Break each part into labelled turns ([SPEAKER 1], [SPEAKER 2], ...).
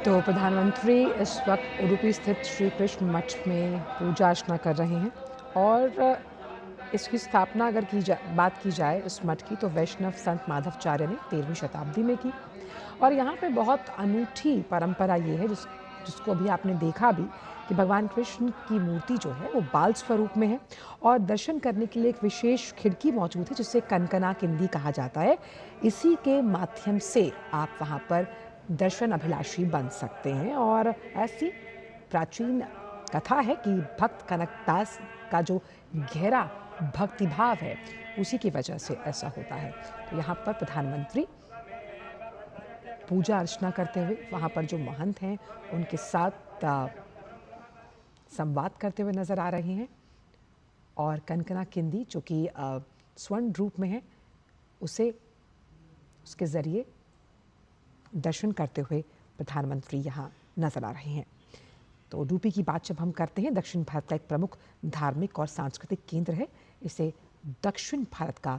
[SPEAKER 1] तो प्रधानमंत्री इस वक्त उडुपी स्थित श्री कृष्ण मठ में पूजा अर्चना कर रहे हैं और इसकी स्थापना अगर बात की जाए इस मठ की तो वैष्णव संत माधवाचार्य ने 13वीं शताब्दी में की। और यहाँ पे बहुत अनूठी परंपरा ये है जिसको अभी आपने देखा भी कि भगवान कृष्ण की मूर्ति जो है वो बाल स्वरूप में है और दर्शन करने के लिए एक विशेष खिड़की मौजूद है जिसे कनकना किंदी कहा जाता है। इसी के माध्यम से आप वहाँ पर दर्शन अभिलाषी बन सकते हैं और ऐसी प्राचीन कथा है कि भक्त कनकदास का जो गहरा भक्तिभाव है उसी की वजह से ऐसा होता है। तो यहाँ पर प्रधानमंत्री पूजा अर्चना करते हुए वहाँ पर जो महंत हैं उनके साथ संवाद करते हुए नजर आ रहे हैं और कनकना किंदी जो कि स्वर्ण रूप में है उसके जरिए दर्शन करते हुए प्रधानमंत्री यहाँ नजर आ रहे हैं। तो उडुपी की बात जब हम करते हैं, दक्षिण भारत का एक प्रमुख धार्मिक और सांस्कृतिक केंद्र है। इसे दक्षिण भारत का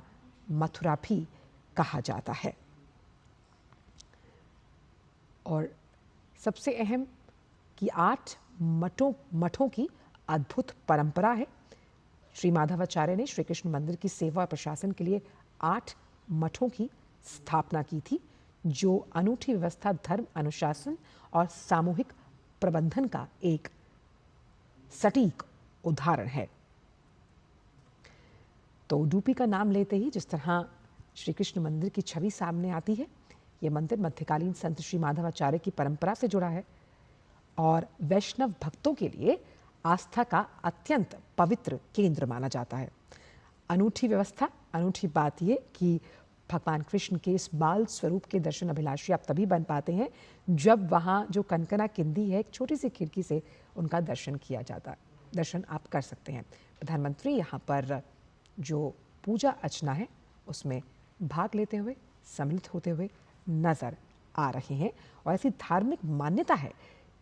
[SPEAKER 1] मथुरा भी कहा जाता है। और सबसे अहम कि 8 मठों की अद्भुत परंपरा है। श्री माधवाचार्य ने श्री कृष्ण मंदिर की सेवा और प्रशासन के लिए 8 मठों की स्थापना की थी, जो अनूठी व्यवस्था, धर्म अनुशासन और सामूहिक प्रबंधन का एक सटीक उदाहरण है। तो उडुपी का नाम लेते ही जिस तरह श्री कृष्ण मंदिर की छवि सामने आती है, यह मंदिर मध्यकालीन संत श्री माधवाचार्य की परंपरा से जुड़ा है और वैष्णव भक्तों के लिए आस्था का अत्यंत पवित्र केंद्र माना जाता है। अनूठी व्यवस्था, अनूठी बात यह कि भगवान कृष्ण के इस बाल स्वरूप के दर्शन अभिलाषी आप तभी बन पाते हैं जब वहाँ जो कनकना किंदी है, एक छोटी सी खिड़की से उनका दर्शन किया जाता है, दर्शन आप कर सकते हैं। प्रधानमंत्री यहाँ पर जो पूजा अर्चना है उसमें भाग लेते हुए, सम्मिलित होते हुए नजर आ रहे हैं। और ऐसी धार्मिक मान्यता है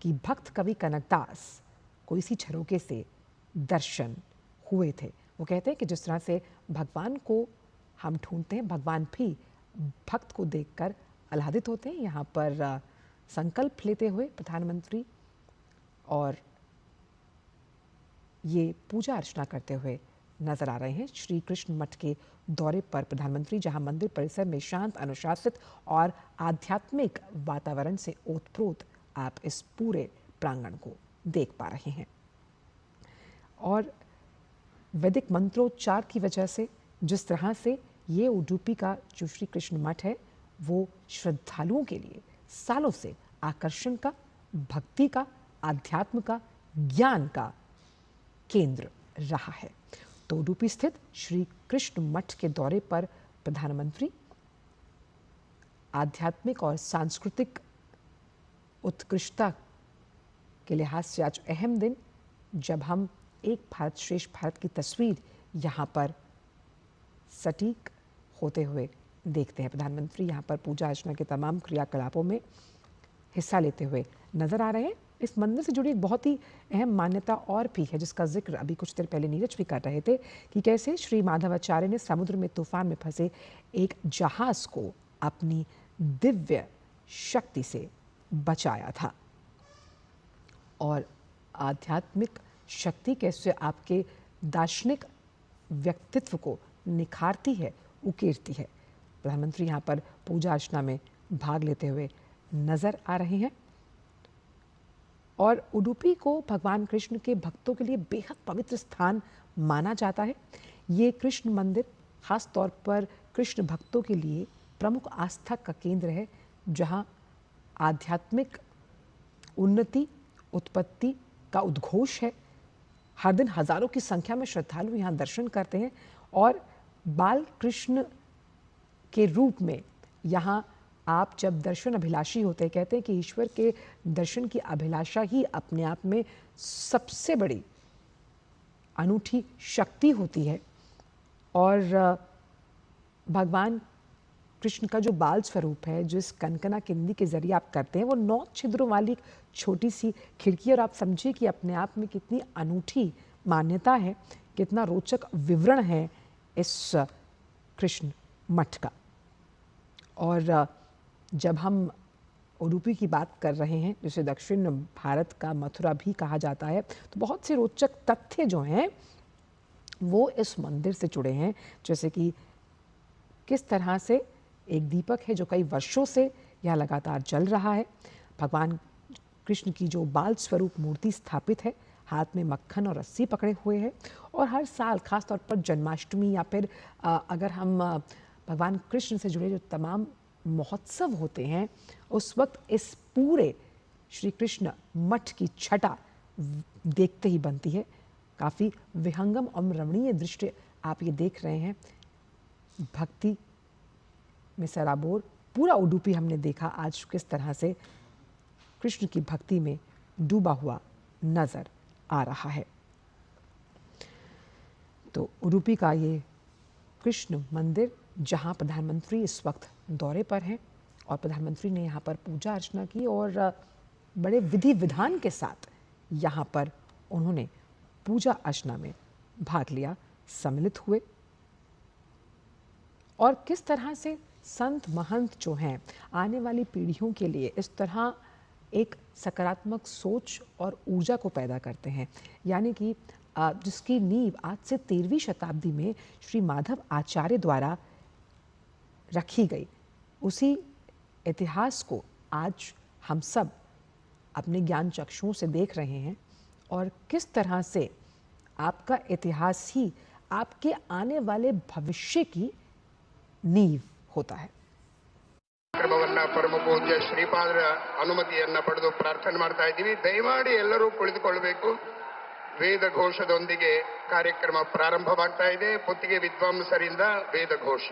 [SPEAKER 1] कि भक्त कवि कनकदास को इसी झरोके से दर्शन हुए थे। वो कहते हैं कि जिस तरह से भगवान को हम ढूंढते हैं, भगवान भी भक्त को देखकर आह्लादित होते हैं। यहाँ पर संकल्प लेते हुए प्रधानमंत्री और ये पूजा अर्चना करते हुए नजर आ रहे हैं। श्री कृष्ण मठ के दौरे पर प्रधानमंत्री जहां मंदिर परिसर में शांत, अनुशासित और आध्यात्मिक वातावरण से ओतप्रोत आप इस पूरे प्रांगण को देख पा रहे हैं। और वैदिक मंत्रोच्चार की वजह से जिस तरह से ये उडुपी का जो श्री कृष्ण मठ है वो श्रद्धालुओं के लिए सालों से आकर्षण का, भक्ति का, आध्यात्म का, ज्ञान का केंद्र रहा है। तो उडुपी स्थित श्री कृष्ण मठ के दौरे पर प्रधानमंत्री आध्यात्मिक और सांस्कृतिक उत्कृष्टता के लिहाज से आज अहम दिन, जब हम एक भारत श्रेष्ठ भारत की तस्वीर यहाँ पर सटीक होते हुए देखते हैं। प्रधानमंत्री यहाँ पर पूजा अर्चना के तमाम क्रियाकलापों में हिस्सा लेते हुए नजर आ रहे हैं। इस मंदिर से जुड़ी एक बहुत ही अहम मान्यता और भी है जिसका जिक्र अभी कुछ देर पहले नीरज भी कर रहे थे कि कैसे श्री माधवाचार्य ने समुद्र में तूफान में फंसे एक जहाज को अपनी दिव्य शक्ति से बचाया था। और आध्यात्मिक शक्ति कैसे आपके दार्शनिक व्यक्तित्व को निखारती है, उकेरती है। प्रधानमंत्री यहाँ पर पूजा अर्चना में भाग लेते हुए नजर आ रहे हैं। और उडुपी को भगवान कृष्ण के भक्तों के लिए बेहद पवित्र स्थान माना जाता है। ये कृष्ण मंदिर खास तौर पर कृष्ण भक्तों के लिए प्रमुख आस्था का केंद्र है, जहाँ आध्यात्मिक उन्नति, उत्पत्ति का उद्घोष है। हर दिन हजारों की संख्या में श्रद्धालु यहाँ दर्शन करते हैं और बाल कृष्ण के रूप में यहाँ आप जब दर्शन अभिलाषी होते हैं, कहते हैं कि ईश्वर के दर्शन की अभिलाषा ही अपने आप में सबसे बड़ी अनूठी शक्ति होती है। और भगवान कृष्ण का जो बाल स्वरूप है, जो इस कनकना किंदी के जरिए आप करते हैं, वो 9 छिद्रों वाली छोटी सी खिड़की, और आप समझिए कि अपने आप में कितनी अनूठी मान्यता है, कितना रोचक विवरण है इस कृष्ण मठ का। और जब हम उडुपी की बात कर रहे हैं, जिसे दक्षिण भारत का मथुरा भी कहा जाता है, तो बहुत से रोचक तथ्य जो हैं वो इस मंदिर से जुड़े हैं। जैसे कि किस तरह से एक दीपक है जो कई वर्षों से यह लगातार जल रहा है। भगवान कृष्ण की जो बाल स्वरूप मूर्ति स्थापित है, हाथ में मक्खन और रस्सी पकड़े हुए है, और हर साल खास तौर पर जन्माष्टमी या फिर अगर हम भगवान कृष्ण से जुड़े जो तमाम महोत्सव होते हैं, उस वक्त इस पूरे श्री कृष्ण मठ की छटा देखते ही बनती है। काफ़ी विहंगम और रमणीय दृश्य आप ये देख रहे हैं। भक्ति में सराबोर पूरा उडुपी हमने देखा आज किस तरह से कृष्ण की भक्ति में डूबा हुआ नजर आ रहा है। तो उडुपी का ये कृष्ण मंदिर, जहां प्रधानमंत्री इस वक्त दौरे पर हैं और प्रधानमंत्री ने यहाँ पर पूजा अर्चना की और बड़े विधि विधान के साथ यहाँ पर उन्होंने पूजा अर्चना में भाग लिया, सम्मिलित हुए। और किस तरह से संत महंत जो हैं आने वाली पीढ़ियों के लिए इस तरह एक सकारात्मक सोच और ऊर्जा को पैदा करते हैं, यानी कि जिसकी नींव आज से 13वीं शताब्दी में श्री माधव आचार्य द्वारा रखी गई, उसी इतिहास को आज हम सब अपने ज्ञान चक्षुओं से देख रहे हैं। और किस तरह से आपका इतिहास ही आपके आने वाले भविष्य की नींव होता है।
[SPEAKER 2] ಕಾರ್ಯಕ್ರಮವನ್ನ ಪರಮ ಪೂಜ್ಯ ಶ್ರೀಪಾದರ ಅನುಮತಿಯನ್ನ ಪಡೆದು ಪ್ರಾರ್ಥನೆ ಮಾಡ್ತಾ ಇದ್ದೀವಿ. ದಯಮಾಡಿ ಎಲ್ಲರೂ ಕುಳಿತುಕೊಳ್ಳಬೇಕು. ವೇದ ಘೋಷದೊಂದಿಗೆ ಕಾರ್ಯಕ್ರಮ ಪ್ರಾರಂಭವಾಗ್ತಾ ಇದೆ. ಪುತ್ತಿಗೆ ವಿದ್ವಾಂಸರಿಂದ ವೇದ ಘೋಷ.